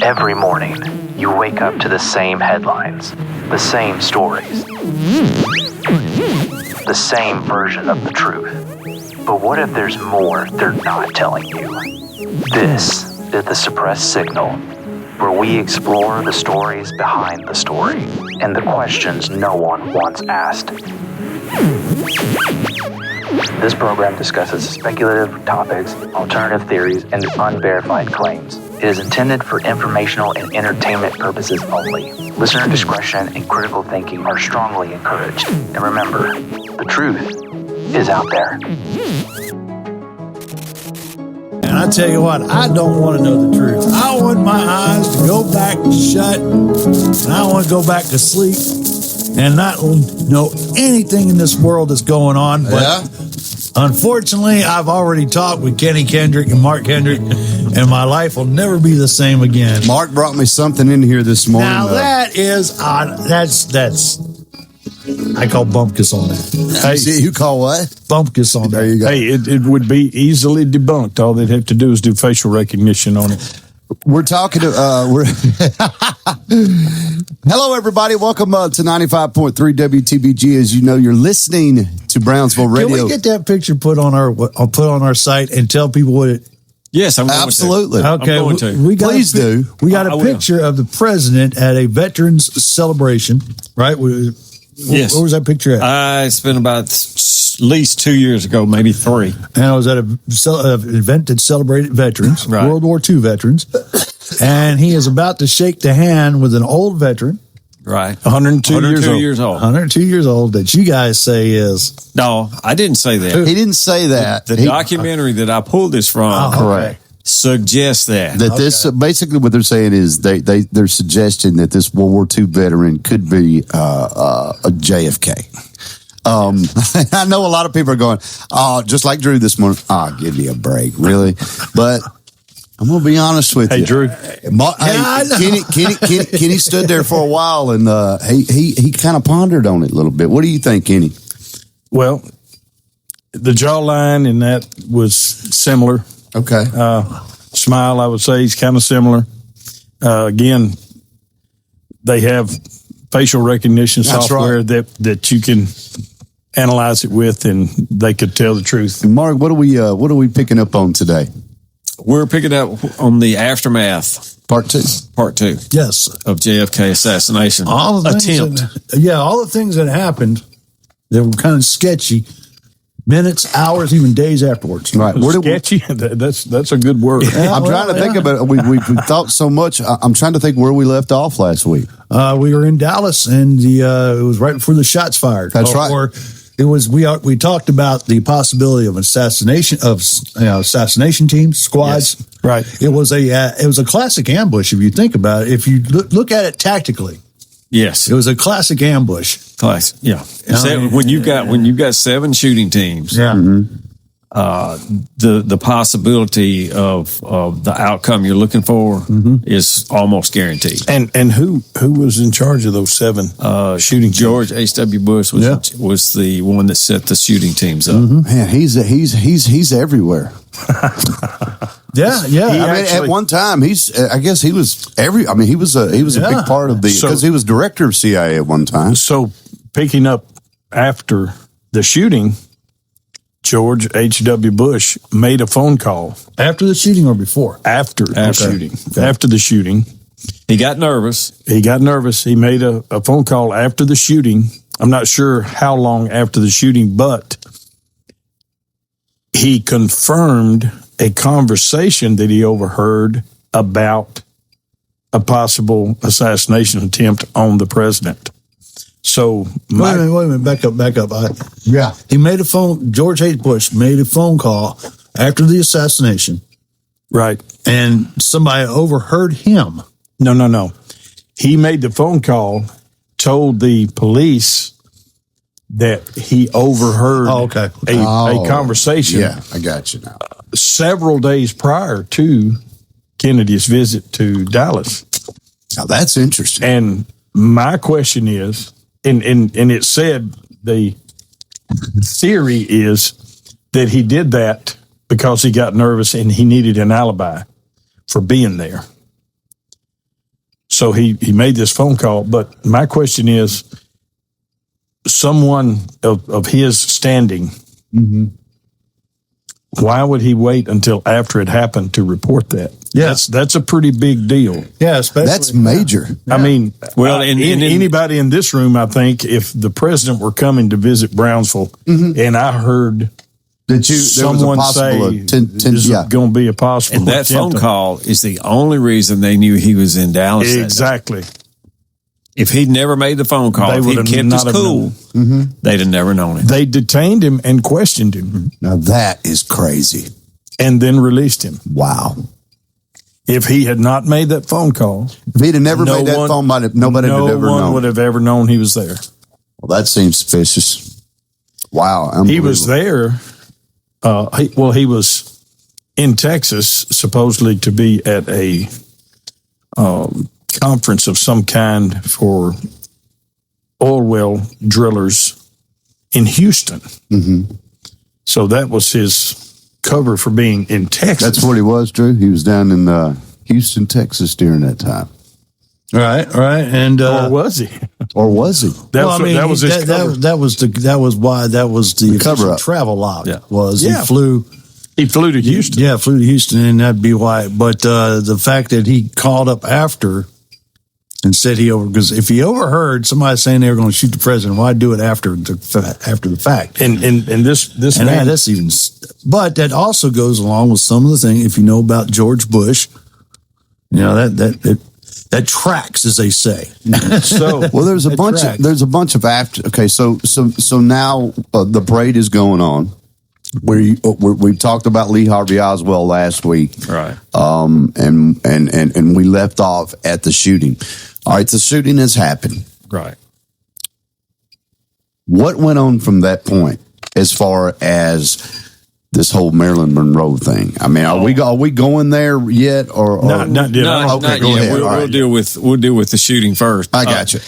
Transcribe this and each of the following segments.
Every morning, you wake up to the same headlines, the same stories, the same version of the truth. But what if there's more they're not telling you? This is The Suppressed Signal, where we explore the stories behind the story and the questions no one wants asked. This program discusses speculative topics, alternative theories, and unverified claims. It is intended for informational and entertainment purposes only. Listener discretion and critical thinking are strongly encouraged. And remember, the truth is out there. And I tell you what, I don't want to know the truth. I want my eyes to go back shut, and I want to go back to sleep and not know anything in this world that's going on. But unfortunately, I've already talked with Kenny Kendrick and Mark Kendrick, and my life will never be the same again. Mark brought me something in here this morning. Now that is that's I call bumpkiss on that. Hey, see, you call what? Bumpkiss on that. There you go. Hey, it would be easily debunked. All they'd have to do is do facial recognition on it. We're talking to, hello, everybody. Welcome to 95.3 WTBG. As you know, you're listening to Brownsville Radio. Can we get that picture put on our site and tell people what it? Yes, I'm going Absolutely. to. Okay, I'm going to. We got Please do. We got a picture of the president at a veterans celebration, right? Yes. Where was that picture at? It's been about at least 2 years ago, maybe 3. And I was at an event that celebrated veterans, Right. World War II veterans. And he is about to shake the hand with an old veteran, Right. 102 years old. 102 years old, that you guys say is. No, I didn't say that. He didn't say that. The documentary that I pulled this from Correct. suggests that. This basically what they're saying is they're suggesting that this World War II veteran could be a JFK. I know a lot of people are going, oh, just like Drew this morning. Oh, give me a break, really? But I'm going to be honest with you. Hey, Drew. Kenny stood there for a while, and he kind of pondered on it a little bit. What do you think, Kenny? Well, the jawline in that was similar. Okay. Smile, I would say, is kind of similar. Again, they have facial recognition software that you can analyze it with, and they could tell the truth. Mark, what are we picking up on today? We're picking up on the aftermath, Part 2. Yes. of JFK assassination All the attempt. all the things that happened that were kind of sketchy, minutes, hours, even days afterwards. Right. Sketchy. That's a good word. I'm trying to think about it. We thought so much. I'm trying to think where we left off last week. We were in Dallas, and it was right before the shots fired. That's right. Or it was we talked about the possibility of assassination teams, squads. Yes. Right. It was a classic ambush if you think about it. If you look at it tactically, Yes. it was a classic ambush. Class. Yeah. When you've got 7 shooting teams, Yeah. the possibility of the outcome you're looking for is almost guaranteed. And who was in charge of those 7 shooting teams? George H.W. Bush was the one that set the shooting teams up. Man, he's everywhere. Yeah. At one time, he was he was a big part of because he was director of CIA at one time. So picking up after the shooting, George H.W. Bush made a phone call. After the shooting or before? After the shooting. Okay. After the shooting. He got nervous. He made a phone call after the shooting. I'm not sure how long after the shooting, but he confirmed a conversation that he overheard about a possible assassination attempt on the president. So, wait a minute, back up. George H. Bush made a phone call after the assassination. Right. And somebody overheard him. No. He made the phone call, told the police that he overheard a conversation. Yeah, I got you now. Several days prior to Kennedy's visit to Dallas. Now that's interesting. And my question is, and it said the theory is that he did that because he got nervous and he needed an alibi for being there. So he made this phone call. But my question is, someone of his standing, why would he wait until after it happened to report that? Yeah. That's a pretty big deal. Yeah, especially. That's major. I mean, Well, and anybody in this room, I think, if the president were coming to visit Brownsville and I heard someone say there's going to be a possible And that phone attempt call is the only reason they knew he was in Dallas. exactly. If he'd never made the phone call, They if would he'd have kept not his have cool, they'd have never known it. They detained him and questioned him Now that is crazy. and then released him. Wow. If he had not made that phone call, If he'd have never made that phone, nobody would have ever no one known. would have ever known he was there. Well, that seems suspicious. Wow. He was there. He was in Texas, supposedly to be at a conference of some kind for oil well drillers in Houston. So that was his cover for being in Texas. That's what he was, Drew. He was down in Houston, Texas during that time. Right. And or was he? Or was he? That was his cover. that was the cover official up. travel log. Yeah. He flew. He flew to Houston. Yeah, flew to Houston, and that'd be why. But the fact that he called up after and said because if he overheard somebody saying they were going to shoot the president, why do it after the fact? And this And man, that's even. But that also goes along with some of the things. If you know about George Bush, you know that tracks, as they say. so Well, there's a bunch of after. Okay, so now the parade is going on. We talked about Lee Harvey Oswald last week, Right. And we left off at the shooting. All right, the shooting has happened. Right. What went on from that point as far as this whole Marilyn Monroe thing? I mean, are we going there yet? Or not yet. Okay, go ahead. All We'll right. deal with the shooting first. I got you.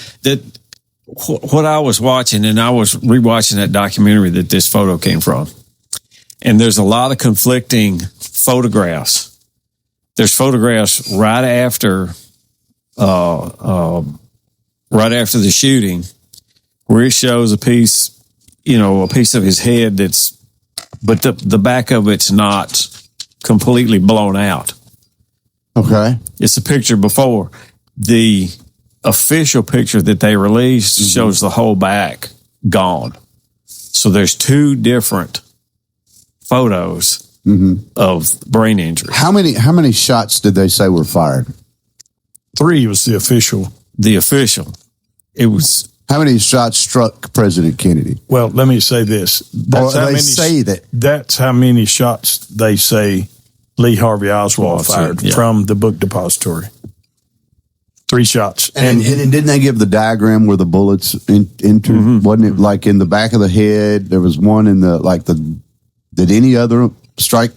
What I was watching, and I was rewatching that documentary that this photo came from, and there's a lot of conflicting photographs. There's photographs right after the shooting, where it shows a piece of his head but the back of it's not completely blown out. Okay. It's a picture before. The official picture that they released shows the whole back gone. So there's two different photos of brain injury. How many shots did they say were fired? 3 was the official. The official. It was. How many shots struck President Kennedy? Well, let me say this. That's how many shots they say Lee Harvey Oswald fired from the book depository. 3 shots. And didn't they give the diagram where the bullets entered? Wasn't it like in the back of the head? There was one in did any other strike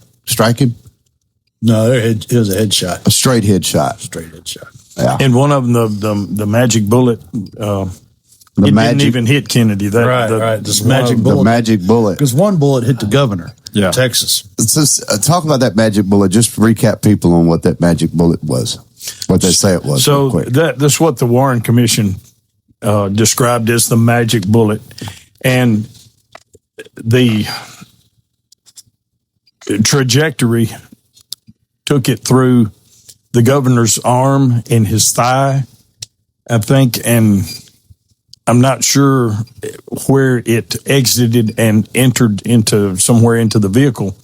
him? No, it was a headshot. A straight headshot. Straight headshot. Yeah. And one of them, the magic bullet, didn't even hit Kennedy. Right. This magic bullet. The magic bullet. Because one bullet hit the governor of Texas. Talk about that magic bullet. Just recap people on what that magic bullet was. What they say it was. So that's what the Warren Commission described as the magic bullet. And the trajectory took it through the governor's arm and his thigh, I think, and I'm not sure where it exited and entered into somewhere into the vehicle.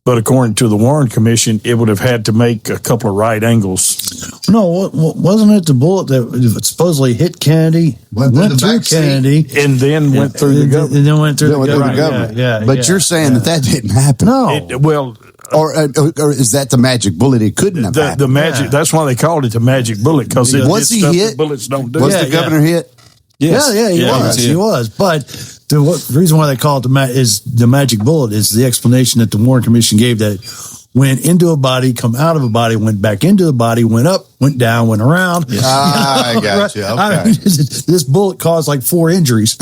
But according to the Warren Commission, it would have had to make a couple of right angles. No, wasn't it the bullet that supposedly hit Kennedy, went through Kennedy, and then went through the governor? And then went through the governor. government. But you're saying that didn't happen. No. Or is that the magic bullet? It couldn't have happened. The magic. That's why they called it the magic bullet, because was he hit? Bullets don't do. Was the governor hit? Yes. Yeah, he was. But the reason why they call it is the magic bullet is the explanation that the Warren Commission gave, that went into a body, come out of a body, went back into the body, went up, went down, went around. I got you. Okay. I mean, this bullet caused like 4 injuries,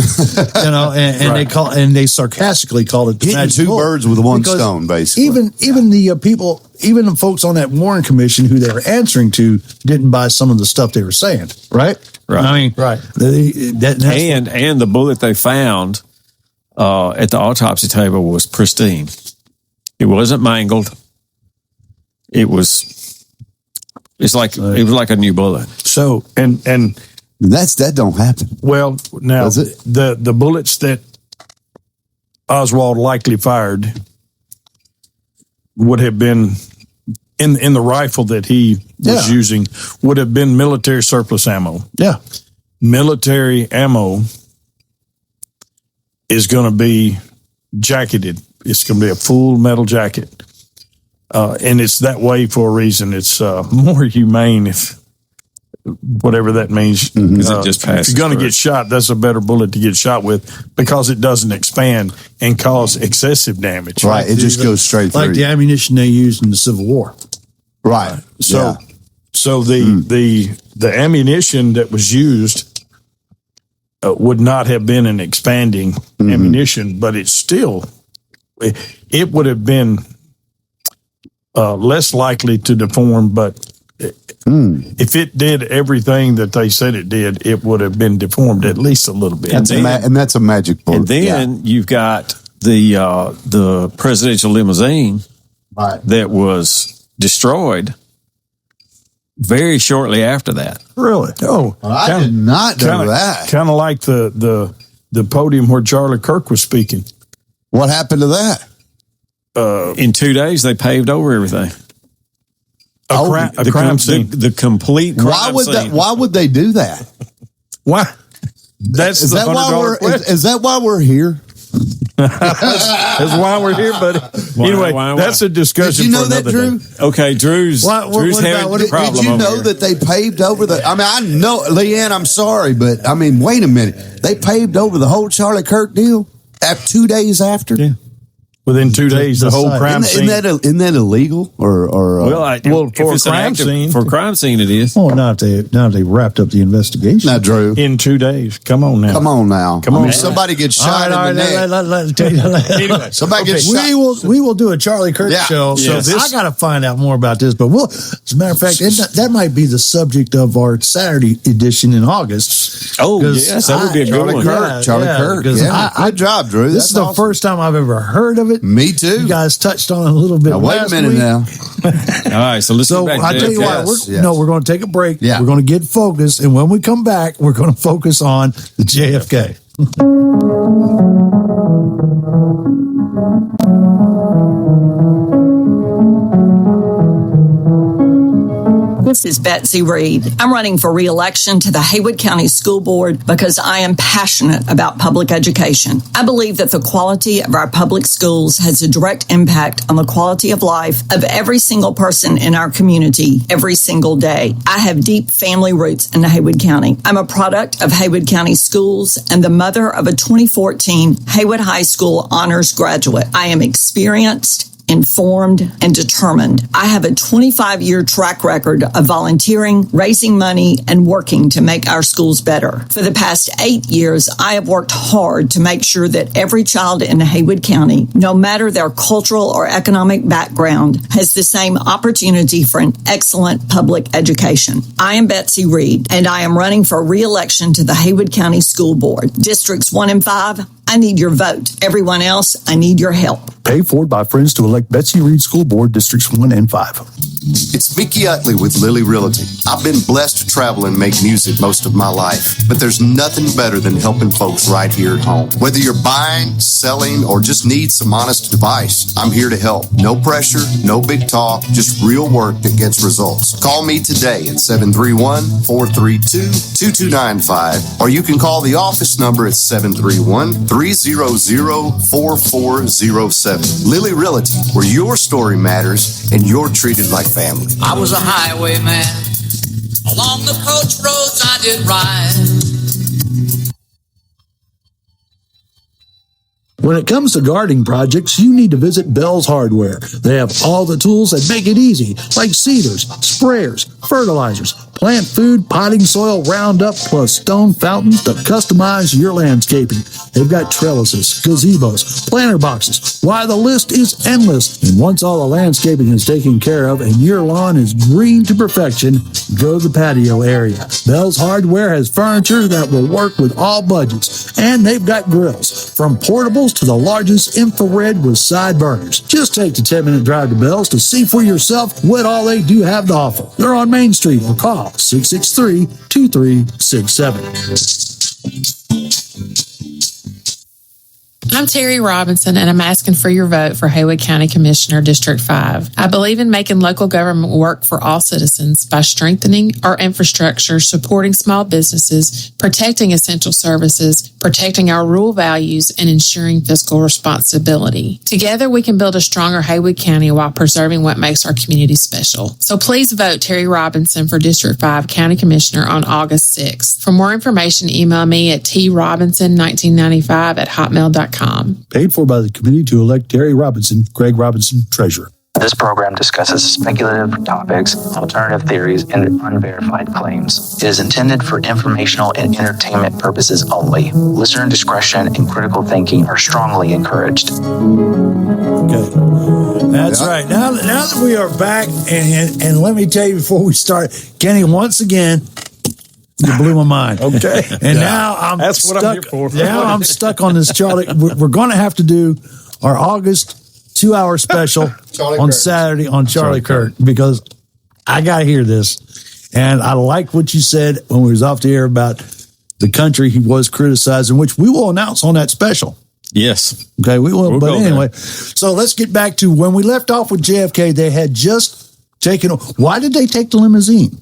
and they sarcastically called it the Hitting magic 2 bullet. birds with one Because stone, basically. Even the people, even the folks on that Warren Commission who they were answering to, didn't buy some of the stuff they were saying. Right. I mean, right. And the bullet they found at the autopsy table was pristine. It wasn't mangled. It was like a new bullet. So and that don't happen. well now Does it? the bullets that Oswald likely fired would have been in the rifle that he was using would have been military surplus ammo. Yeah. Military ammo is going to be jacketed. It's going to be a full metal jacket. And it's that way for a reason. It's more humane, if whatever that means. It just if passes you're going to through. get shot, that's a better bullet to get shot with because it doesn't expand and cause excessive damage. Right. It just goes straight through. Like the ammunition they used in the Civil War. Right. So the ammunition that was used would not have been an expanding ammunition, but it would have been less likely to deform. But if it did everything that they said it did, it would have been deformed at least a little bit. And that's a magic bullet. And then you've got the presidential limousine that was destroyed very shortly after that. Really? Oh, I did not know that. Kind of like the podium where Charlie Kirk was speaking. What happened to that? In 2 days, they paved over everything. A crime scene. The complete crime scene. Why would they do that? Why? That's Is the that why $100 question. is that why we're here? That's why we're here, buddy. Anyway, that's a discussion. Did you know for that, another Drew? day. Okay, Drew's having a problem. Did you over know here. that they paved over the? I mean, I know, Leanne. I'm sorry, but I mean, wait a minute. They paved over the whole Charlie Kirk deal 2 days after. Yeah. Within 2 days, the whole crime scene. Isn't that illegal? Or for a crime scene, for a crime scene, it is. Oh, now they wrapped up the investigation. Now, Drew. in 2 days. Come on now. Come on now. Come on. I mean, somebody gets shot in the neck. Anyway, Somebody gets shot. We will do a Charlie Kirk show. So I got to find out more about this. But as a matter of fact, that might be the subject of our Saturday edition in August. Oh, yes, that would be a good one. Charlie Kirk. Yeah. Good job, Drew. This is the first time I've ever heard of it. Me too. You guys touched on it a little bit. Now, wait a minute week. now. All right, so let's So get back I to tell you JFK. what, we're going to take a break. Yeah. We're going to get focused, and when we come back, we're going to focus on the JFK. This is Betsy Reed. I'm running for re-election to the Haywood County School Board because I am passionate about public education. I believe that the quality of our public schools has a direct impact on the quality of life of every single person in our community every single day. I have deep family roots in Haywood County. I'm a product of Haywood County schools and the mother of a 2014 Haywood High School honors graduate. I am experienced, informed, and determined. I have a 25-year track record of volunteering, raising money, and working to make our schools better. For the past 8 years, I have worked hard to make sure that every child in Haywood County, no matter their cultural or economic background, has the same opportunity for an excellent public education. I am Betsy Reed, and I am running for re-election to the Haywood County School Board. Districts 1 and 5, I need your vote. Everyone else, I need your help. Paid for by friends to elect Betsy Reed School Board Districts 1 and 5. It's Mickey Utley with Lily Realty. I've been blessed to travel and make music most of my life, but there's nothing better than helping folks right here at home. Whether you're buying, selling, or just need some honest advice, I'm here to help. No pressure, no big talk, just real work that gets results. Call me today at 731-432-2295, or you can call the office number at 731-300-4407. Lily Realty, where your story matters and you're treated like family. I was a highwayman. Along the coach roads I did ride. When it comes to gardening projects, you need to visit Bell's Hardware. They have all the tools that make it easy, like seeders, sprayers, fertilizers, plant food, potting soil, Roundup, plus stone fountains to customize your landscaping. They've got trellises, gazebos, planter boxes. Why, the list is endless. And once all the landscaping is taken care of and your lawn is green to perfection, go to the patio area. Bell's Hardware has furniture that will work with all budgets, and they've got grills, from portables to the largest infrared with side burners. Just take the 10-minute drive to Bell's to see for yourself what all they do have to offer. They're on Main Street, or call 663-2367. I'm Terry Robinson, and I'm asking for your vote for Haywood County Commissioner, District 5. I believe in making local government work for all citizens by strengthening our infrastructure, supporting small businesses, protecting essential services, protecting our rural values, and ensuring fiscal responsibility. Together, we can build a stronger Haywood County while preserving what makes our community special. So please vote Terry Robinson for District 5 County Commissioner on August 6th. For more information, email me at trobinson1995@hotmail.com. Paid for by the committee to elect Terry Robinson, Greg Robinson, Treasurer. This program discusses speculative topics, alternative theories, and unverified claims. It is intended for informational and entertainment purposes only. Listener discretion and critical thinking are strongly encouraged. Okay, that's right. Now that we are back, and let me tell you before we start, Kenny, once again, you blew my mind. Okay. And now I'm That's stuck. what I'm here for. Now I'm stuck on this Charlie. We're going to have to do our August 2-hour special on Saturday on Charlie Kirk, because I got to hear this. And I like what you said when we was off the air about the country he was criticizing, which we will announce on that special. Yes. Okay, we will. We'll But go anyway, so let's get back to when we left off with JFK. They had just taken. Why did they take the limousine?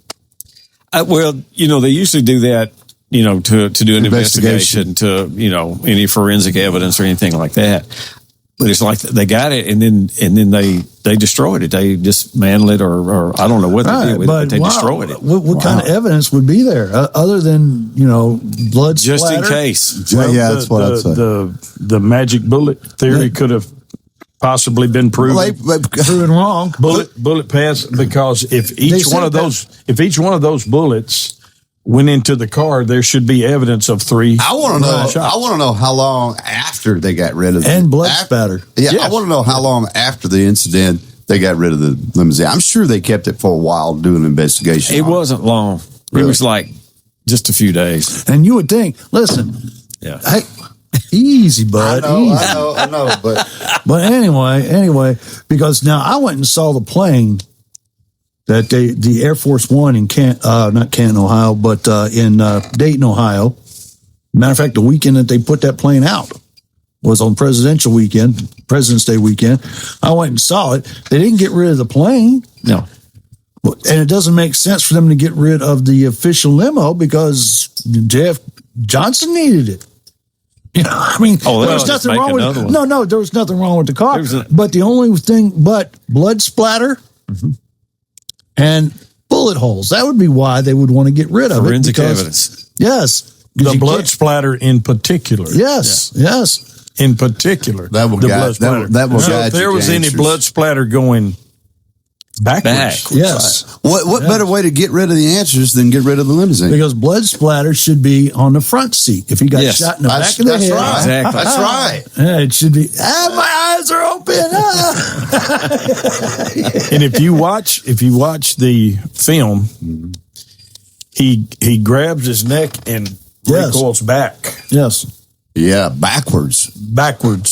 Well, they usually do that, to do an investigation to, any forensic evidence or anything like that. But it's like they got it, and then they destroyed it. They dismantled it, or I don't know what they did with it, but they destroyed it. What kind of evidence would be there other than blood just splatter? in case? That's what I'd say. The magic bullet theory could have possibly been proven wrong. Bullet pass, because if each one of those bullets went into the car, there should be evidence of 3. I want to know how long after they got rid of and blood spatter. Yeah, yes. I want to know how long after the incident they got rid of the limousine. I'm sure they kept it for a while doing an investigation. It wasn't long. Really? It was like just a few days. And you would think, listen, hey, easy, bud. I know, but anyway, because now I went and saw the plane that the Air Force One in not Canton, Ohio, but in Dayton, Ohio. Matter of fact, the weekend that they put that plane out was on President's Day weekend. I went and saw it. They didn't get rid of the plane. No. And it doesn't make sense for them to get rid of the official limo because Jeff Johnson needed it. There was nothing wrong with it. No, there was nothing wrong with the car. But the only thing but blood splatter and bullet holes. That would be why they would want to get rid of forensic evidence. Yes. The blood splatter in particular. Yes. In particular. That will blood splatter. That will if there was any blood splatter going backwards. Yes. What better way to get rid of the answers than get rid of the limousine? Because blood splatter should be on the front seat. If you got shot in the back of the head. Right. Exactly. That's right. Yeah, it should be, my eyes are open. And if you watch the film, he grabs his neck and recoils back. Yes. Yeah, backwards.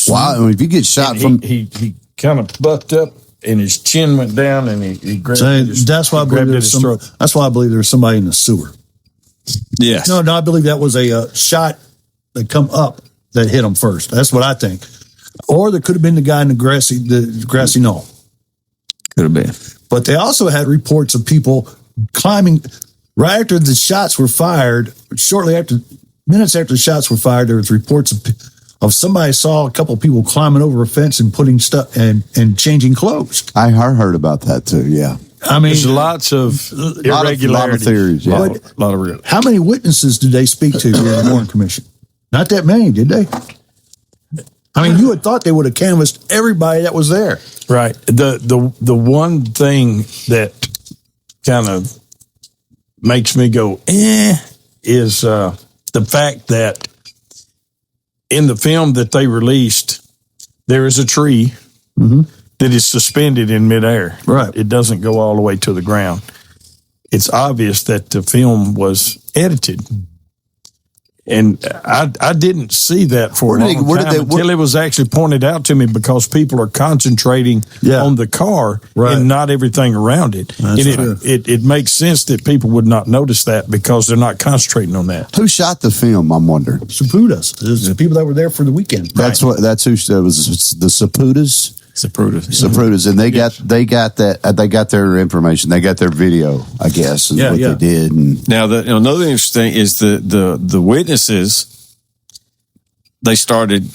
Wow. I mean, if you get shot from... He kind of bucked up, and his chin went down, and he grabbed it. That's why I believe there's somebody in the sewer. Yes. No, I believe that was a shot that come up that hit him first. That's what I think. Or there could have been the guy in the grassy knoll. Could have been. But they also had reports of people climbing right after the shots were fired. Minutes after the shots were fired, there was reports of somebody saw a couple of people climbing over a fence and putting stuff and changing clothes. I heard about that too. Yeah. I mean, there's lots of irregularities. A lot of theories. Yeah. Lot of real. How many witnesses did they speak to during the Warren Commission? Not that many, did they? I mean, you would thought they would have canvassed everybody that was there. Right. The one thing that kind of makes me go, is the fact that in the film that they released, there is a tree that is suspended in midair. Right. It doesn't go all the way to the ground. It's obvious that the film was edited. And I didn't see that for a long time until it was actually pointed out to me, because people are concentrating on the car and not everything around it. It makes sense that people would not notice that because they're not concentrating on that. Who shot the film, I'm wondering? Saputas. The people that were there for the weekend. That's who was the Saputas. Saputas, and they got their information. They got their video, I guess, is what they did. And now, another interesting is the witnesses. They started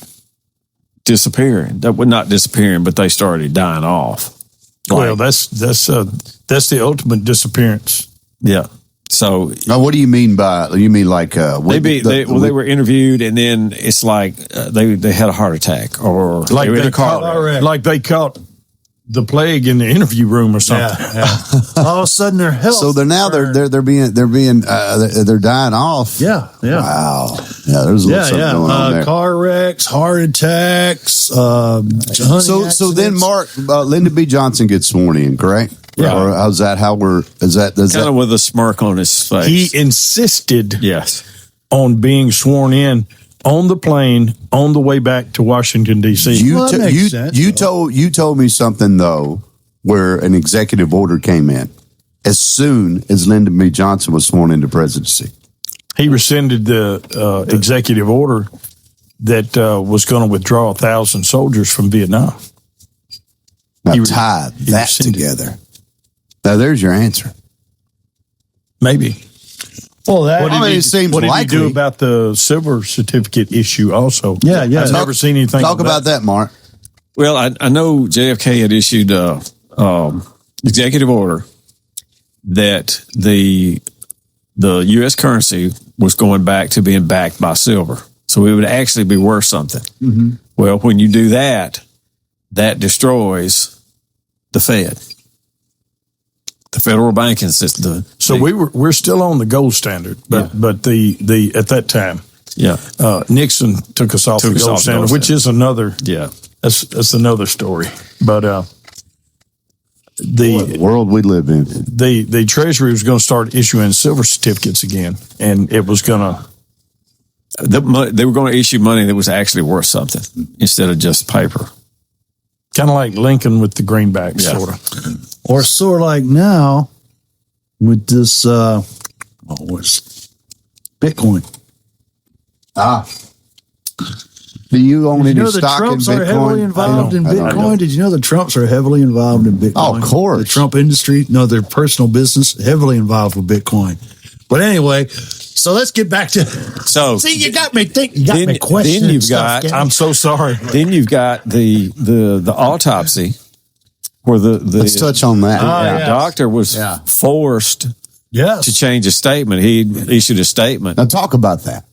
disappearing. That would not disappearing, but they started dying off. Well, that's the ultimate disappearance. Yeah. So now, what do you mean by? You mean like they were interviewed, and then it's like they had a heart attack, or like they were in a car wreck. Like they caught the plague in the interview room or something. All of a sudden, their health. So they're dying off. Yeah. Wow. Yeah. There's a little something going on there. Car wrecks, heart attacks. So then, Mark, Lyndon B. Johnson gets sworn in, correct? Yeah. Or how's that? Kind of with a smirk on his face. He insisted on being sworn in on the plane on the way back to Washington, D.C. You told me something, though, where an executive order came in as soon as Lyndon B. Johnson was sworn into presidency. He rescinded the executive order that was going to withdraw 1,000 soldiers from Vietnam. Now tie that together. Now, there's your answer. Maybe. Well, it seems what likely. What did he do about the silver certificate issue also? Yeah. I've never seen anything. Talk about that, Mark. Well, I know JFK had issued a executive order that the U.S. currency was going back to being backed by silver. So it would actually be worth something. Mm-hmm. Well, when you do that, that destroys the Fed. The federal banking system. So we're still on the gold standard, but the at that time, Nixon took us off the gold standard, which is another that's another story. But the world we live in, the Treasury was going to start issuing silver certificates again, and it was going to. They were going to issue money that was actually worth something instead of just paper. Kind of like Lincoln with the greenbacks, sort of. Or sort of like now with this, what's Bitcoin? Do you own any the stock in Trumps Bitcoin? Are heavily involved in Bitcoin? Did you know the Trumps are heavily involved in Bitcoin? Oh, of course. The Trump industry, their personal business, heavily involved with Bitcoin. But anyway, so let's get back to. So see, you got me thinking. You got me questioning. Then you've got. I'm so sorry. Then you've got the autopsy, where the let's touch on that. The doctor was forced to change a statement. He issued a statement. Now talk about that.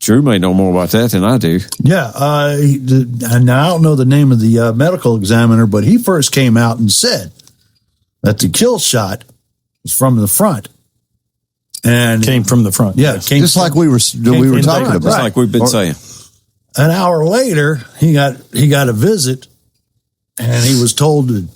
Drew may know more about that than I do. Yeah, and I don't know the name of the medical examiner, but he first came out and said that the kill shot was from the front. And came from the front. Yeah, it came just like we were talking about. Just like we've been saying. An hour later, he got a visit, and he was told to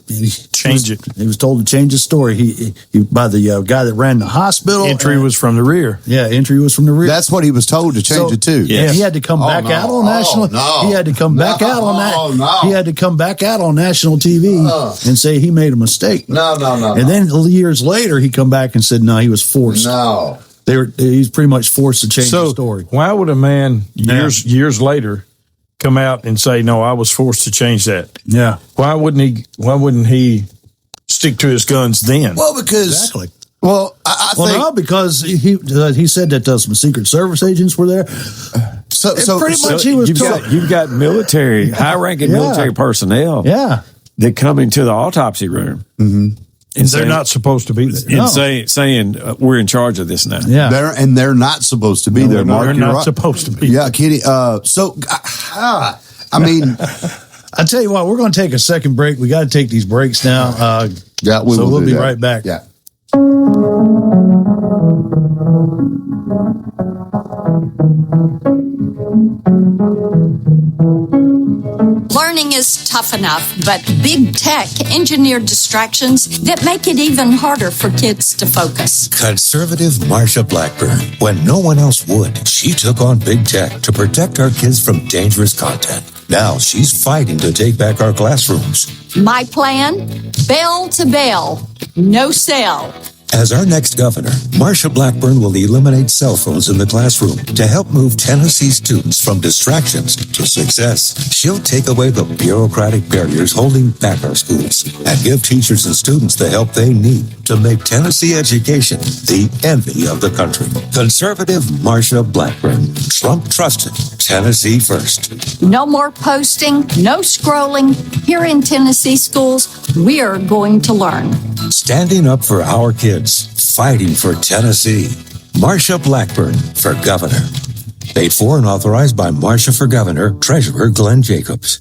change it. He was told to change his story. He by the guy that ran the hospital. Entry was from the rear. Yeah, entry was from the rear. That's what he was told to change it to. Yeah, he had to come back out on national. He had to come back out on that. He had to come back out on national TV and say he made a mistake. No. And then years later, he come back and said, no, he was forced. No. He's pretty much forced to change the story. Why would a man years later come out and say, no, I was forced to change that? Yeah. Why wouldn't he stick to his guns then? Well, because exactly. Well, I think no, because he said that some Secret Service agents were there. So pretty much he was told. You've got military, high-ranking military personnel that come into the autopsy room. Mm-hmm. And they're not supposed to be there. And saying we're in charge of this now. Yeah. They're not supposed to be there, Mark. They're not supposed to be. Yeah, Kitty. So I mean, I tell you what, we're going to take a second break. We got to take these breaks now. yeah, we'll be right back. Yeah. Learning is tough enough, but big tech engineered distractions that make it even harder for kids to focus. Conservative Marsha Blackburn. When no one else would, she took on big tech to protect our kids from dangerous content. Now she's fighting to take back our classrooms. My plan? Bell to bell, no cell. As our next governor, Marsha Blackburn will eliminate cell phones in the classroom to help move Tennessee students from distractions to success. She'll take away the bureaucratic barriers holding back our schools and give teachers and students the help they need to make Tennessee education the envy of the country. Conservative Marsha Blackburn. Trump trusted. Tennessee first. No more posting, no scrolling. Here in Tennessee schools, we're going to learn. Standing up for our kids, fighting for Tennessee. Marsha Blackburn for governor. Paid for and authorized by Marsha for Governor, Treasurer Glenn Jacobs.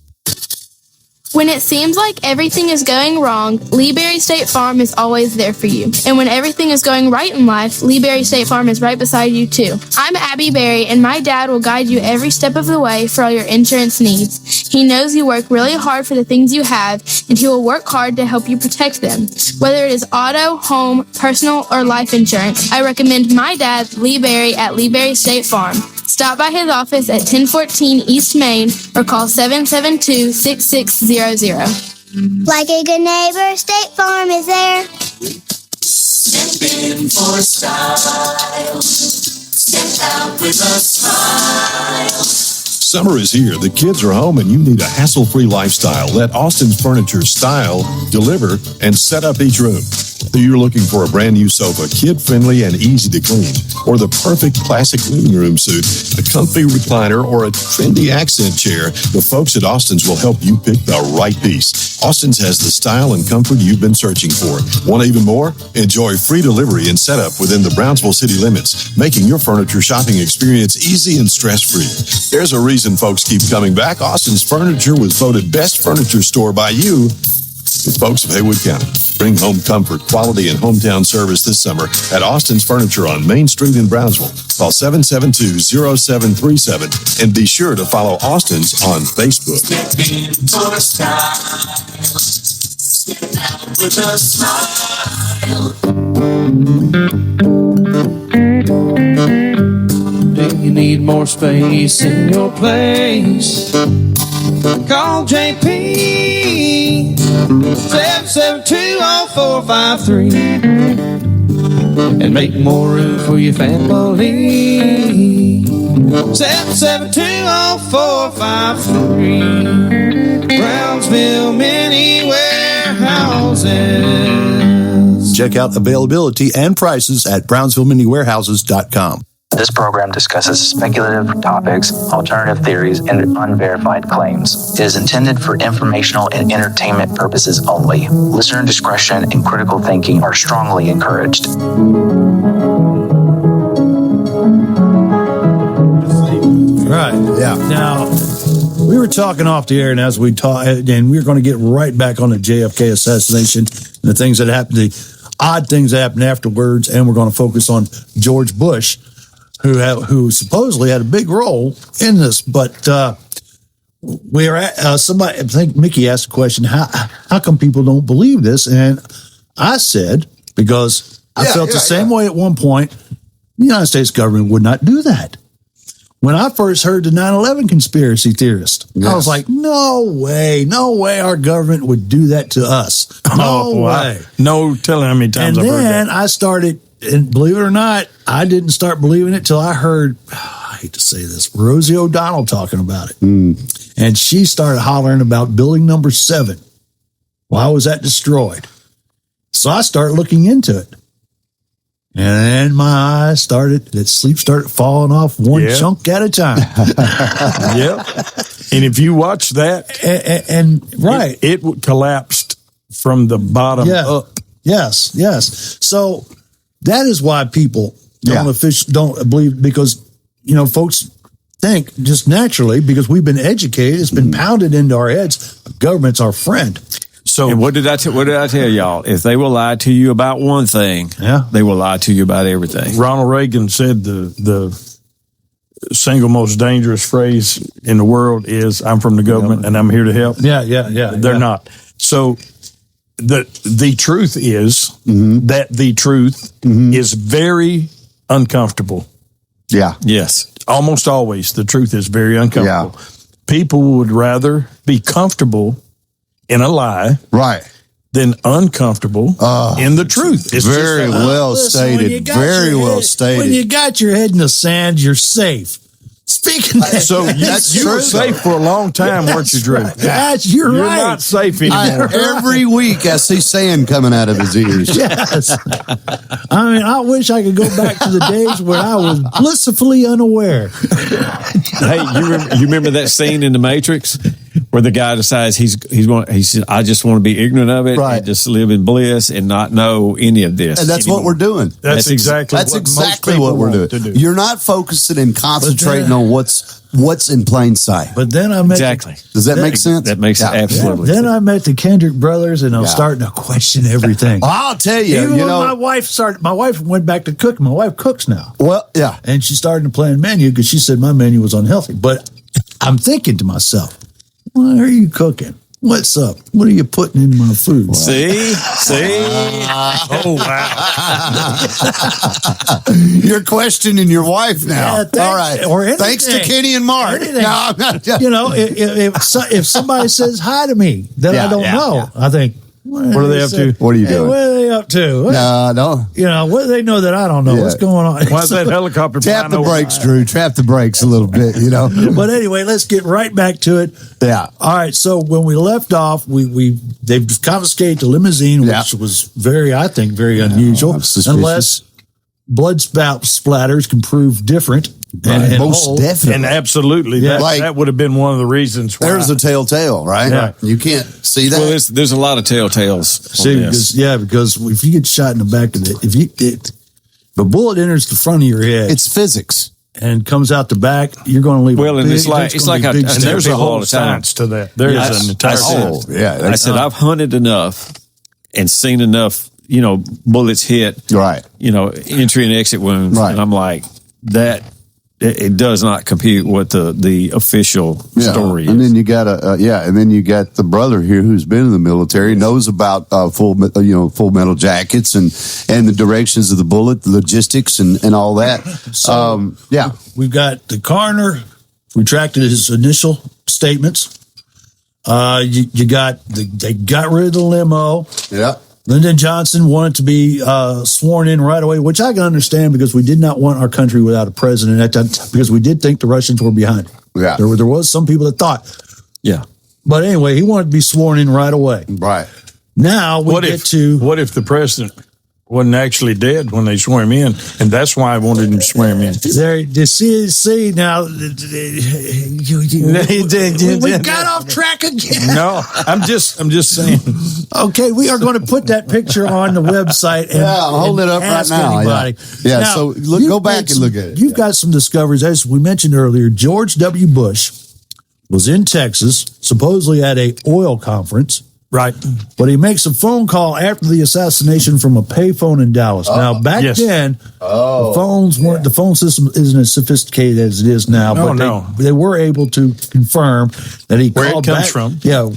When it seems like everything is going wrong, Lee Berry State Farm is always there for you. And when everything is going right in life, Lee Berry State Farm is right beside you too. I'm Abby Berry, and my dad will guide you every step of the way for all your insurance needs. He knows you work really hard for the things you have, and he will work hard to help you protect them. Whether it is auto, home, personal, or life insurance, I recommend my dad, Lee Berry, at Lee Berry State Farm. Stop by his office at 1014 East Main or call 772-6600. Like a good neighbor, State Farm is there. Step in for style. Step out with a smile. Summer is here, the kids are home, and you need a hassle-free lifestyle. Let Austin's Furniture style, deliver, and set up each room. Whether you're looking for a brand new sofa, kid-friendly and easy to clean, or the perfect classic living room suite, a comfy recliner, or a trendy accent chair, the folks at Austin's will help you pick the right piece. Austin's has the style and comfort you've been searching for. Want even more? Enjoy free delivery and setup within the Brownsville city limits, making your furniture shopping experience easy and stress-free. There's a reason folks keep coming back. Austin's Furniture was voted best furniture store by you with folks of Haywood County. Bring home comfort, quality, and hometown service this summer at Austin's Furniture on Main Street in Brownsville. Call 772-0737 and be sure to follow Austin's on Facebook. Step in for style. Step out with a smile. Do you need more space in your place? Call JP 772-0453 and make more room for your family. 772-0453 Brownsville Mini Warehouses. Check out availability and prices at BrownsvilleMiniWarehouses.com. This program discusses speculative topics, alternative theories, and unverified claims. It is intended for informational and entertainment purposes only. Listener discretion and critical thinking are strongly encouraged. Right. Yeah. Now, we were talking off the air, and as we talk, and we're going to get right back on the JFK assassination and the things that happened, the odd things that happened afterwards, and we're going to focus on George Bush, who supposedly had a big role in this. But we are at somebody. I think Mickey asked the question: How come people don't believe this? And I said because I felt the same way at one point. The United States government would not do that. When I first heard the 9/11 conspiracy theorist, I was like, no way our government would do that to us. No way. No telling how many times I've heard that. And then I started, and believe it or not, I didn't start believing it till I heard, I hate to say this, Rosie O'Donnell talking about it. And she started hollering about building number 7. Why was that destroyed? So I started looking into it. And then my eyes sleep started falling off one chunk at a time. And if you watch that, it collapsed from the bottom up. Yes. So that is why people don't believe, because, folks think just naturally, because we've been educated, it's been pounded into our heads, government's our friend. So, and what did I tell y'all? If they will lie to you about one thing, they will lie to you about everything. Ronald Reagan said the single most dangerous phrase in the world is, "I'm from the government and I'm here to help." Yeah. They're not. So the truth is that the truth is very uncomfortable. Yeah. Yes. Almost always the truth is very uncomfortable. Yeah. People would rather be comfortable in a lie, right, than uncomfortable in the truth. It's very well stated. Very well stated. When you got your head in the sand, you're safe. Speaking of that, so you were safe for a long time, weren't you, Drew? Right. You're right. Not safe anymore. Every week I see sand coming out of his ears. Yes. I mean, I wish I could go back to the days when I was blissfully unaware. Hey, you remember that scene in The Matrix where the guy decides he said, I just want to be ignorant of it and just live in bliss and not know any of this. And that's anymore. What we're doing. That's exactly what we're doing. To do. You're not focusing and concentrating on what's in plain sight. But then I met Does that make sense? That makes absolutely sense. Then I met the Kendrick brothers, and I'm starting to question everything. I'll tell you, even when my wife went back to cooking. My wife cooks now. Well, yeah, and she started to plan menu because she said my menu was unhealthy. But I'm thinking to myself, why are you cooking? What's up? What are you putting in my food? See? Oh, wow. You're questioning your wife now. All right. Or thanks to Kenny and Mark. No, I'm not. You know, if somebody says hi to me that I don't know, I think, what are they up to? What are you doing? What are they up to? No. You know, what do they know that I don't know? What's going on? Why's that helicopter? Tap the brakes, Drew. Tap the brakes a little bit, you know. But anyway, let's get right back to it. Yeah. All right. So when we left off, they've confiscated the limousine, which was very unusual, unless blood splatters can prove different. And most definitely. And absolutely. That would have been one of the reasons why. There's a telltale, right? Yeah. You can't see that. Well, there's a lot of telltales. Because if you get shot in the back of the bullet enters the front of your head. It's physics. And comes out the back, you're going to leave. Well, and it's like and there's a whole science to that. There's an entire science. I said I've hunted enough and seen enough, bullets hit, entry and exit wounds, and I'm like that. It does not compute what the official story is. And then you got and then you got the brother here who's been in the military, knows about full metal jackets and the directions of the bullet, the logistics and all that. So we've got the coroner retracted his initial statements. They got rid of the limo. Yeah. Lyndon Johnson wanted to be sworn in right away, which I can understand because we did not want our country without a president at that time, because we did think the Russians were behind it. Yeah. There was some people that thought. Yeah. But anyway, he wanted to be sworn in right away. Right. Now what if the president wasn't actually dead when they swore him in, and that's why I wanted him to swear him in. See now, we got off track again. No, I'm just saying. Okay, we are going to put that picture on the website. And, hold it up right now. Yeah. Now, so go back and look at it. You've got some discoveries, as we mentioned earlier. George W. Bush was in Texas, supposedly at a oil conference. Right. But he makes a phone call after the assassination from a payphone in Dallas. Now, back then, the phones weren't, the phone system isn't as sophisticated as it is now. They were able to confirm that he called where it comes from. Yeah.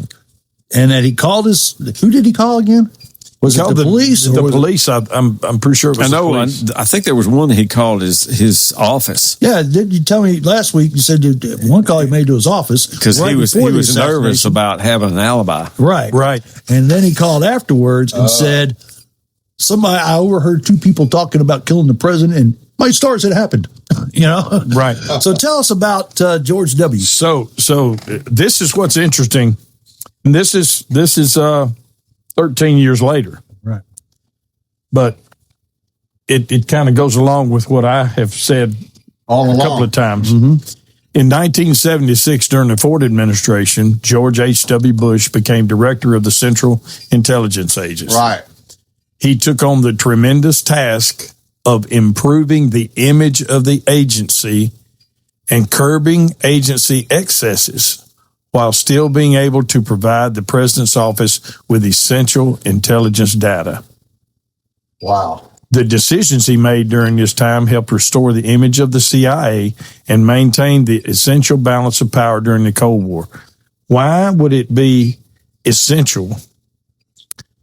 And that he called who did he call again? Was it the police? The police. I'm pretty sure it was the police. I think there was one that he called his office. Yeah, did you tell me last week? You said one call he made to his office because he was nervous about having an alibi. Right. And then he called afterwards and said, I overheard two people talking about killing the president, and my stars had happened. Right. So tell us about George W. So this is what's interesting, and this is 13 years later. Right. But it kind of goes along with what I have said a couple of times. Mm-hmm. In 1976, during the Ford administration, George H.W. Bush became director of the Central Intelligence Agency. Right. He took on the tremendous task of improving the image of the agency and curbing agency excesses while still being able to provide the president's office with essential intelligence data. Wow. The decisions he made during this time helped restore the image of the CIA and maintain the essential balance of power during the Cold War. Why would it be essential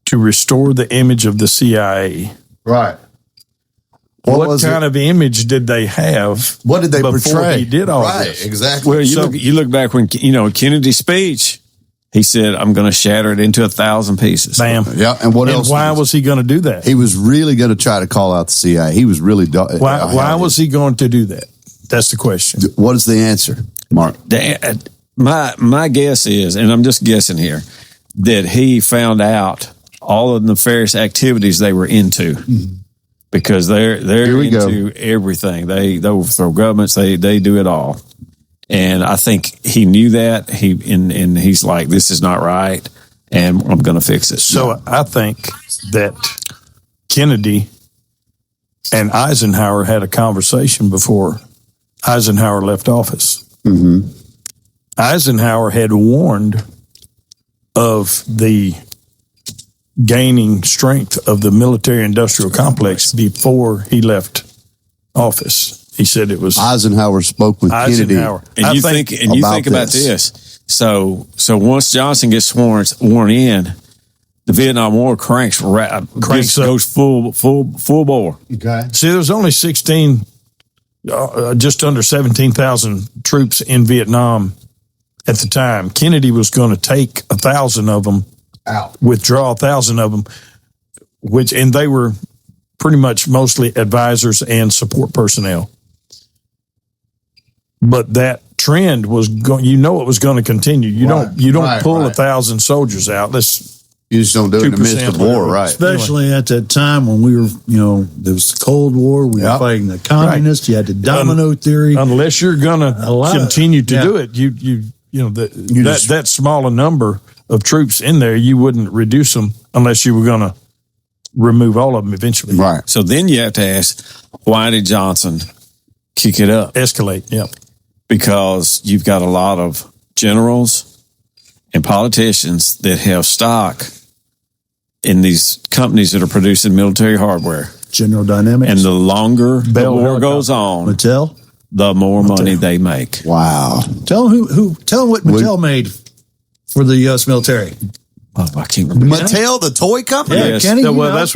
to restore the image of the CIA? Right. What kind of image did they have? What did they before portray? He did all right, this? Exactly. Well, you look back when, Kennedy's speech, he said, I'm going to shatter it into 1,000 pieces. Bam. Yeah. And what else? Why was he going to do that? He was really going to try to call out the CIA. He was really. Why was he going to do that? That's the question. What is the answer, Mark? My guess is, and I'm just guessing here, that he found out all of the nefarious activities they were into. Mm-hmm. Because they're into everything. They overthrow governments. They do it all. And I think he knew that. And he's like, this is not right, and I'm going to fix it. So I think that Kennedy and Eisenhower had a conversation before Eisenhower left office. Mm-hmm. Eisenhower had warned of the gaining strength of the military-industrial complex before he left office. He said it was Eisenhower spoke with Kennedy. And you think about this. So once Johnson gets sworn in, the Vietnam War cranks goes full bore. Okay. See, there was only just under 17,000 troops in Vietnam at the time. Kennedy was going to take 1,000 of them out, withdraw 1,000 of them, and they were pretty much mostly advisors and support personnel. But that trend was going. It was going to continue. You don't pull 1,000 soldiers out. You just don't do it in the midst of war, right? Especially at that time when we were, there was the Cold War. We were fighting the communists. Right. You had the domino theory. Unless you're going to continue to do it, that smaller number of troops in there, you wouldn't reduce them unless you were going to remove all of them eventually. Right. So then you have to ask, why did Johnson kick it up? Escalate, yeah. Because you've got a lot of generals and politicians that have stock in these companies that are producing military hardware. General Dynamics. And the longer the war goes on, Mattel, the more money they make. Wow. Tell them what Mattel made for the U.S. military. Oh, I can't remember. Mattel, the toy company? Yeah, yes. Kenny, that's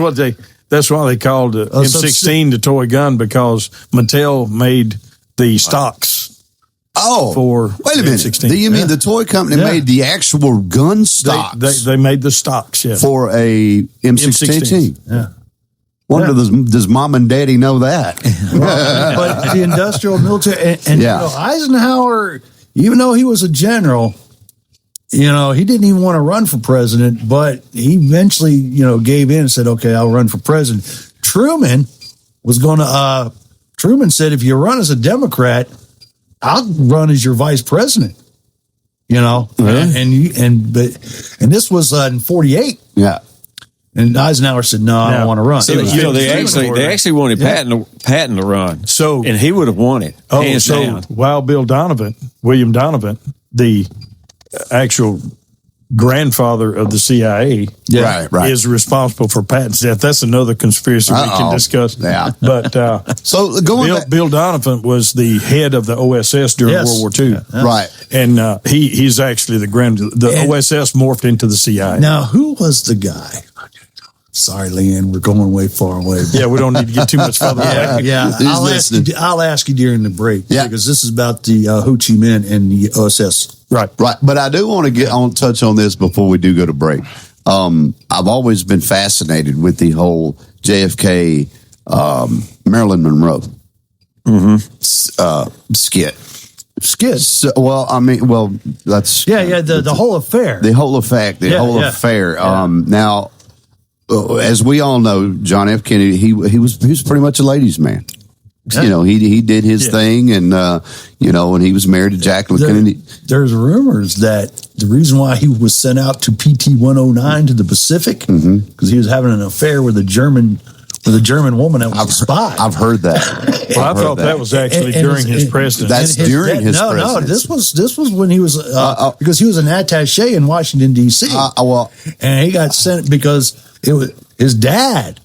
why they called the M16 the toy gun, because Mattel made the stocks. For wait a minute. M16. Do you mean the toy company made the actual gun stocks? They made the stocks, yeah. For a M16. Yeah. Wonder does mom and daddy know that? But the industrial military and Eisenhower, even though he was a general, he didn't even want to run for president, but he eventually, gave in and said, okay, I'll run for president. Truman said, if you run as a Democrat, I'll run as your vice president, and this was in 48. Yeah. And Eisenhower said, no, I don't want to run. So they actually wanted Patton to run. So, and he would have won it. Hands down. While William Donovan, the actual grandfather of the CIA, is responsible for Patton's death. That's another conspiracy we can discuss. Yeah. But so Bill Donovan was the head of the OSS during World War II. Right. And he's actually the OSS morphed into the CIA. Now, who was the guy? Sorry, Leanne, we're going way far away. Yeah, we don't need to get too much further away. Yeah, I'll ask you during the break. Yeah, because this is about the Ho Chi Minh and the OSS. Right. But I do want to touch on this before we do go to break. I've always been fascinated with the whole JFK, Marilyn Monroe skit. So, that's the whole affair. The whole effect. The whole affair. Now, as we all know, John F. Kennedy, he was pretty much a ladies' man. Yeah. He did his thing, and when he was married to Jacqueline Kennedy. There's rumors that the reason why he was sent out to PT 109 to the Pacific because he was having an affair with a German The German woman that was a spy. I've heard that. Well, I thought that was actually during his presidency. That's during his presidency. No, this was when he was because he was an attaché in Washington D.C. And he got sent because it was his dad.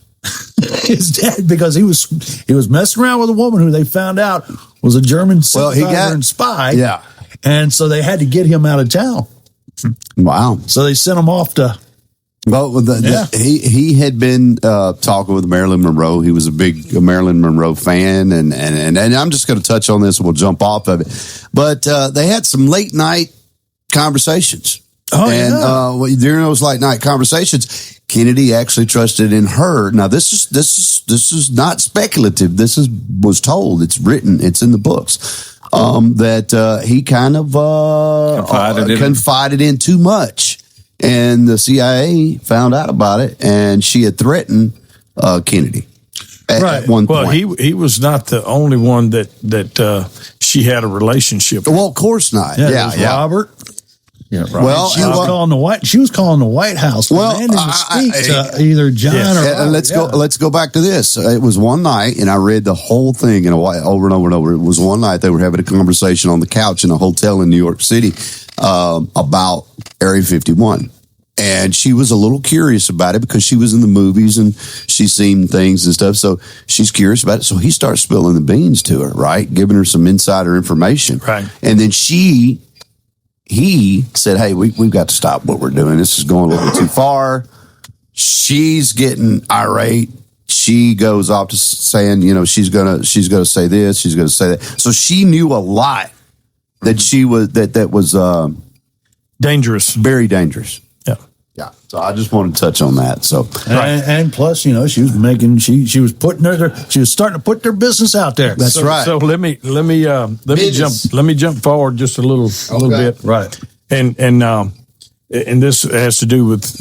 His dad, because he was messing around with a woman who they found out was a German sympathizer and spy. Yeah, and so they had to get him out of town. Wow! So they sent him off to. Well, he had been talking with Marilyn Monroe. He was a big Marilyn Monroe fan, and I'm just going to touch on this and we'll jump off of it. But they had some late night conversations. During those late night conversations, Kennedy actually trusted in her. Now, this is not speculative. This was told. It's written. It's in the books. That he kind of confided in too much. And the CIA found out about it, and she had threatened Kennedy at one point. Well, he was not the only one that she had a relationship with. Well, of course not. Robert. Yeah, right. Well, she was calling the White House. Demanding to speak to either John or let's go back to this. It was one night, and I read the whole thing over and over and over. It was one night they were having a conversation on the couch in a hotel in New York City about Area 51. And she was a little curious about it because she was in the movies and she's seen things and stuff. So she's curious about it. So he starts spilling the beans to her, right? Giving her some insider information. Right. And then he said, hey, we've got to stop what we're doing. This is going a little too far. She's getting irate. She goes off to saying, she's gonna say this, she's gonna say that. So she knew a lot that she was that was dangerous, very dangerous. Yeah. So I just wanted to touch on that. So and plus, she was making she was starting to put their business out there. That's right. So let me jump forward just a little bit. Right. And this has to do with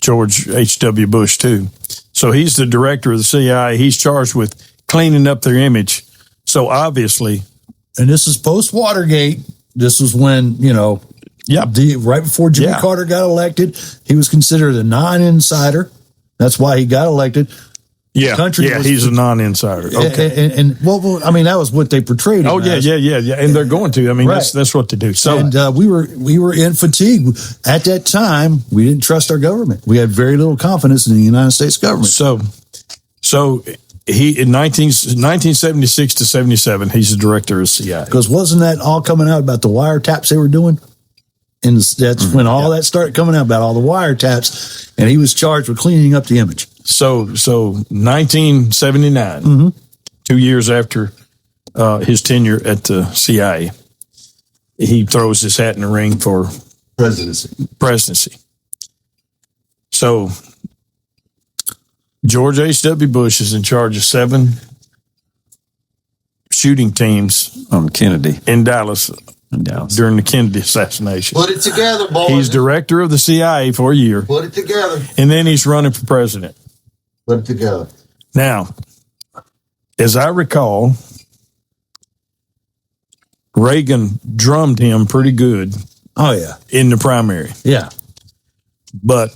George H.W. Bush too. So he's the director of the CIA. He's charged with cleaning up their image. So obviously, and this is post Watergate. This was when right before Jimmy Carter got elected, he was considered a non-insider. That's why he got elected. Yeah, he's a non-insider. Okay, and that was what they portrayed. Oh yeah, and they're going to. That's what they do. So, and we were in fatigue at that time. We didn't trust our government. We had very little confidence in the United States government. So he in 1976 to 77, he's the director of CIA. Because wasn't that all coming out about the wiretaps they were doing? And that's when all that started coming out about all the wiretaps, and he was charged with cleaning up the image. So 1979, 2 years after his tenure at the CIA, he throws his hat in the ring for presidency. So George H.W. Bush is in charge of 7 shooting teams on Kennedy in Dallas. During the Kennedy assassination. Put it together, boy. He's director of the CIA for a year. Put it together. And then he's running for president. Put it together. Now, as I recall, Reagan drummed him pretty good. Oh, yeah. In the primary. Yeah. But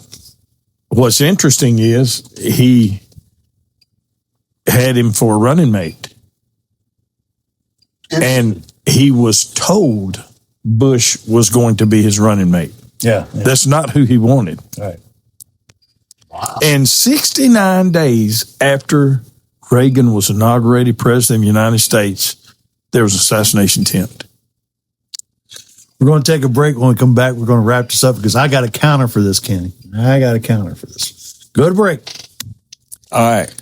what's interesting is he had him for a running mate. And he was told Bush was going to be his running mate. Yeah. That's not who he wanted. Right. Wow. And 69 days after Reagan was inaugurated president of the United States, there was an assassination attempt. We're going to take a break. When we come back, we're going to wrap this up because I got a counter for this, Kenny. I got a counter for this. Go to break. All right.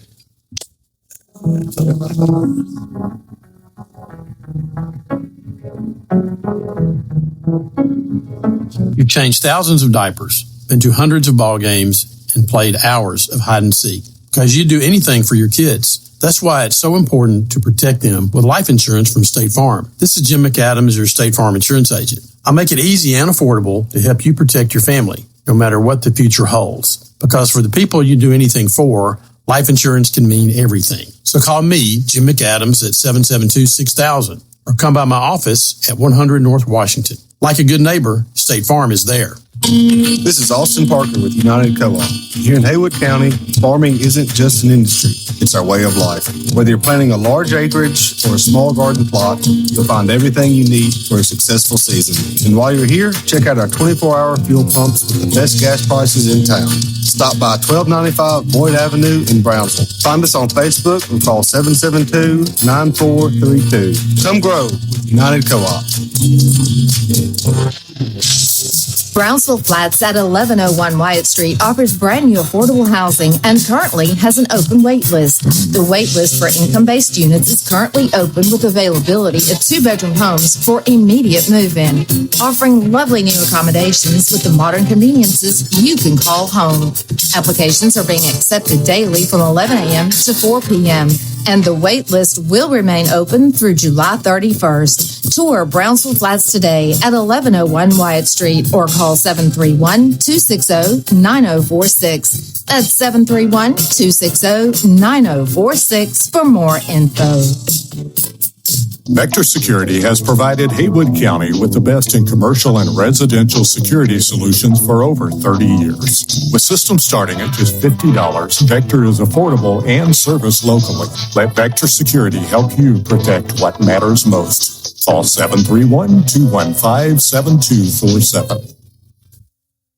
You've changed thousands of diapers, been to hundreds of ball games, and played hours of hide and seek because you'd do anything for your kids. That's why it's so important to protect them with life insurance from State Farm. This is Jim McAdams, your State Farm insurance agent. I'll make it easy and affordable to help you protect your family, no matter what the future holds. Because for the people you do anything for, life insurance can mean everything. So call me, Jim McAdams, at 772-6000 or come by my office at 100 North Washington. Like a good neighbor, State Farm is there. This is Austin Parker with United Co-op. Here in Haywood County, farming isn't just an industry, it's our way of life. Whether you're planting a large acreage or a small garden plot, you'll find everything you need for a successful season. And while you're here, check out our 24-hour fuel pumps with the best gas prices in town. Stop by 1295 Boyd Avenue in Brownsville. Find us on Facebook or call 772-9432. Come grow with United Co-op. Brownsville Flats at 1101 Wyatt Street offers brand new affordable housing and currently has an open wait list. The wait list for income-based units is currently open with availability of 2-bedroom homes for immediate move-in, offering lovely new accommodations with the modern conveniences you can call home. Applications are being accepted daily from 11 a.m. to 4 p.m. and the wait list will remain open through July 31st. Tour Brownsville Flats today at 1101 Wyatt Street or call 731-260-9046. That's 731-260-9046 for more info. Vector Security has provided Haywood County with the best in commercial and residential security solutions for over 30 years. With systems starting at just $50, Vector is affordable and serviced locally. Let Vector Security help you protect what matters most. Call 731-215-7247.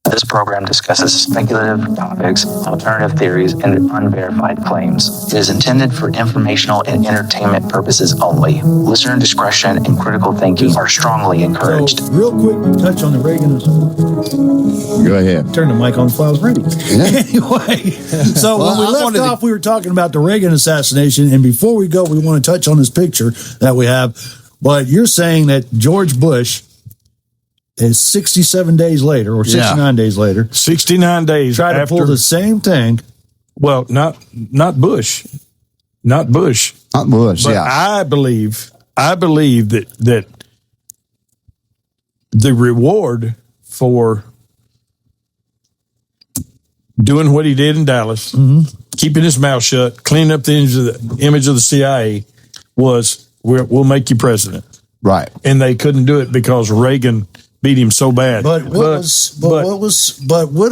This program discusses speculative topics, alternative theories, and unverified claims. It is intended for informational and entertainment purposes only. Listener discretion and critical thinking are strongly encouraged. So, real quick, touch on the Reagan. Go ahead. Turn the mic on while I was ready. Anyway, so when we left off, we were talking about the Reagan assassination. And before we go, we want to touch on this picture that we have. But you're saying that George Bush is 67 days later or 69 days later. 69 days try to pull the same thing. Well, not Bush. Not Bush. Not Bush, but yeah. I believe that the reward for doing what he did in Dallas, keeping his mouth shut, cleaning up the image of the CIA was, we'll make you president. Right. And they couldn't do it because Reagan beat him so bad. But what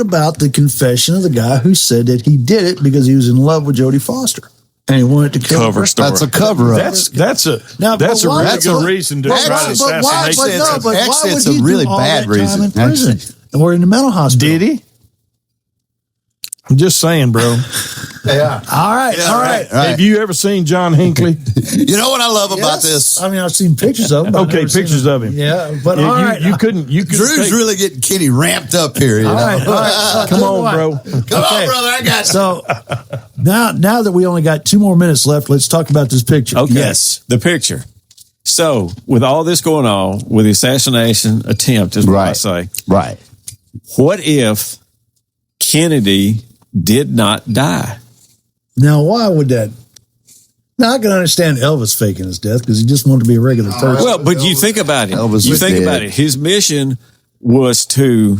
about the confession of the guy who said that he did it because he was in love with Jodie Foster and he wanted to kill her? That's a cover up. That's a really good reason to try to assassinate. Actually, it's a really bad reason. In prison or in the mental hospital. Did he? I'm just saying, bro. Yeah. All right. Have you ever seen John Hinckley? You know what I love about this? I mean, I've seen pictures of him. Okay, pictures of him. Yeah, but all right. You couldn't. Drew's really getting Kenny ramped up here. You know? All right. Come on, bro. Come on, brother. I got you. So now that we only got 2 more minutes left, let's talk about this picture. Okay. Yes, the picture. So with all this going on, with the assassination attempt, is what I say. Right. What if Kennedy did not die? Now, why would that? Now, I can understand Elvis faking his death because he just wanted to be a regular person. Well, but you think about it. Elvis was dead. His mission was to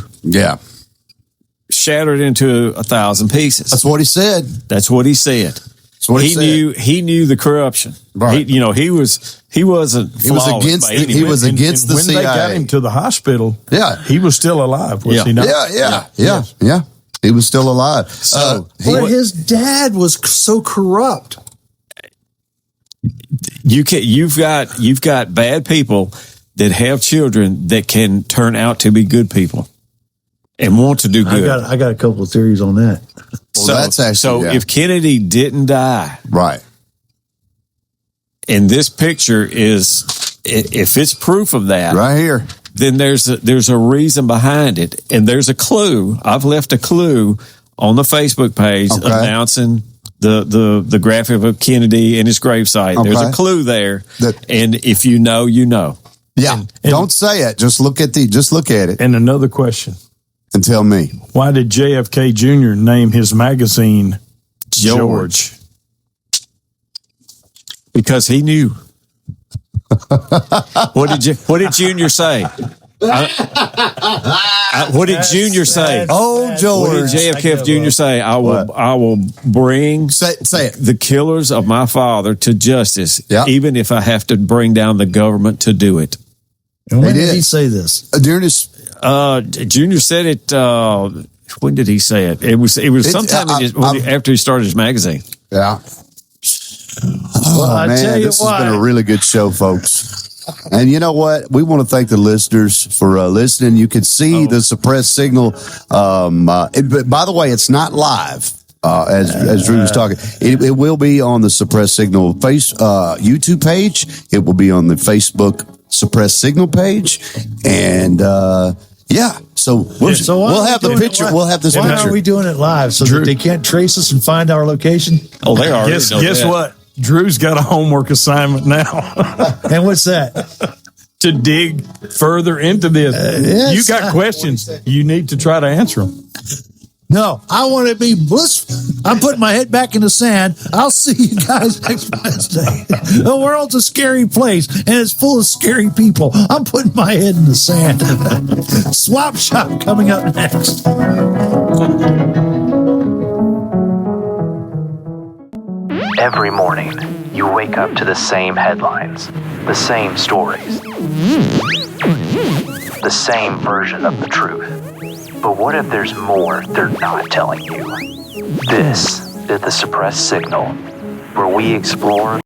shatter it into 1,000 pieces. That's what he said. That's what he said. He knew the corruption. Right. He wasn't. He was against the when CIA. They got him to the hospital. Yeah, he was still alive. Was he not? Yeah. He was still alive. So, his dad was so corrupt. You've got bad people that have children that can turn out to be good people and want to do good. I got a couple of theories on that. If Kennedy didn't die, right, and this picture is, if it's proof of that, right here, then there's a reason behind it, and there's a clue. I've left a clue on the Facebook page announcing the graphic of Kennedy and his gravesite. Okay. There's a clue there, and if you know, you know. Yeah, and don't say it. Just look at it. And another question, and tell me, why did JFK Jr. name his magazine George? Because he knew. What did Junior say? What did Junior say? Oh, George. What did JFK Jr. say? I will bring the killers of my father to justice, even if I have to bring down the government to do it. And when did he say this? During his Junior said it. When did he say it? It was sometime after he started his magazine. Yeah. Well, Man, this has been a really good show, folks. And you know what? We want to thank the listeners for listening. You can see the suppressed signal. But by the way, it's not live. As Drew was talking, it will be on the Suppressed Signal YouTube page. It will be on the Facebook Suppressed Signal page, and so we'll have the picture. We'll have this picture. Why are we doing it live so that they can't trace us and find our location? Oh, they are. Guess what? Drew's got a homework assignment now. And what's that? To dig further into this. Yes. You got questions. You need to try to answer them. No, I want to be blissful. I'm putting my head back in the sand. I'll see you guys next Wednesday. The world's a scary place, and it's full of scary people. I'm putting my head in the sand. Swap Shop coming up next. Every morning, you wake up to the same headlines, the same stories, the same version of the truth. But what if there's more they're not telling you? This is the Suppressed Signal, where we explore